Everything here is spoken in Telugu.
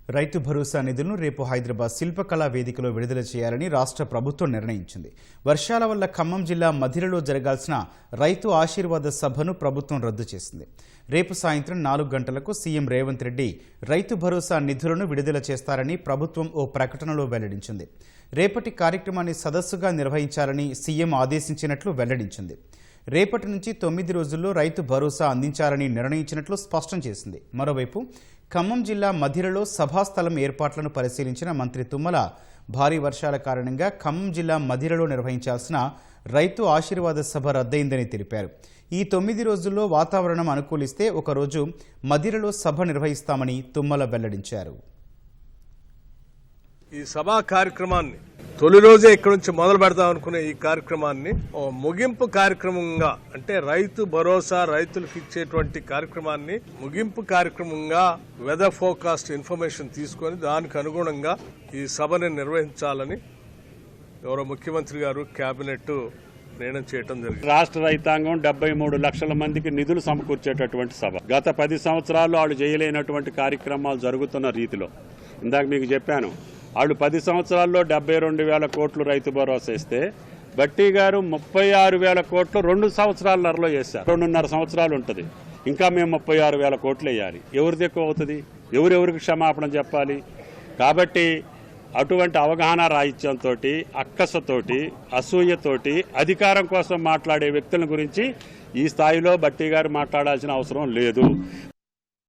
రైతు భరోసా నిధులను రేపు హైదరాబాద్ శిల్పకళా వేదికలో విడుదల చేయాలని రాష్ట్ర ప్రభుత్వం నిర్ణయించింది. వర్షాల వల్ల ఖమ్మం జిల్లా మధిరలో జరగాల్సిన రైతు ఆశీర్వాద సభను ప్రభుత్వం రద్దు చేసింది. రేపు సాయంత్రం 4 గంటలకు సీఎం రేవంత్ రెడ్డి రైతు భరోసా నిధులను విడుదల చేస్తారని ప్రభుత్వం ఓ ప్రకటనలో వెల్లడించింది. రేపటి కార్యక్రమాన్ని సదస్సుగా నిర్వహించాలని సీఎం ఆదేశించినట్లు వెల్లడించింది. రేపటి నుంచి 9 రోజుల్లో రైతు భరోసా అందించాలని నిర్ణయించినట్లు స్పష్టం చేసింది. మరోవైపు ఖమ్మం జిల్లా మధిరలో సభాస్థలం ఏర్పాట్లను పరిశీలించిన మంత్రి తుమ్మల భారీ వర్షాల కారణంగా ఖమ్మం జిల్లా మధిరలో నిర్వహించాల్సిన రైతు ఆశీర్వాద సభ రద్దయిందని తెలిపారు. ఈ 9 రోజుల్లో వాతావరణం అనుకూలిస్తే ఒకరోజు మధిరలో సభ నిర్వహిస్తామని తుమ్మల వెల్లడించారు. ఈ సభా కార్యక్రమాన్ని తొలి రోజే ఇక్కడి నుంచి మొదలు పెడదాం అనుకునే ఈ కార్యక్రమాన్ని ముగింపు కార్యక్రమంగా, అంటే రైతు భరోసా రైతులకు ఇచ్చేటువంటి కార్యక్రమాన్ని ముగింపు కార్యక్రమంగా వెదర్ ఫోర్కాస్ట్ ఇన్ఫర్మేషన్ తీసుకొని దానికి అనుగుణంగా ఈ సభని నిర్వహించాలని గౌరవ ముఖ్యమంత్రి గారు కేబినెట్ నిర్ణయం చేయడం జరిగింది. రాష్ట్ర రైతాంగం 73 లక్షల మందికి నిధులు సమకూర్చేటటువంటి సభ. గత 10 సంవత్సరాల్లో వాళ్ళు చేయలేనటువంటి కార్యక్రమాలు జరుగుతున్న రీతిలో, ఇందాక మీకు చెప్పాను, వాళ్ళు 10 సంవత్సరాల్లో 72,000 కోట్లు రైతు భరోసా ఇస్తే బట్టి గారు 36,000 కోట్లు 2 సంవత్సరాలన్నరలో చేశారు. 2.5 సంవత్సరాలు ఉంటుంది. ఇంకా మేము 36,000 కోట్లు వేయాలి. ఎవరిది ఎక్కువ అవుతుంది? ఎవరెవరికి క్షమాపణ చెప్పాలి? కాబట్టి అటువంటి అవగాహన రాహిత్యంతో, అక్కసతోటి, అసూయతోటి అధికారం కోసం మాట్లాడే వ్యక్తుల గురించి ఈ స్థాయిలో బట్టి గారు మాట్లాడాల్సిన అవసరం లేదు.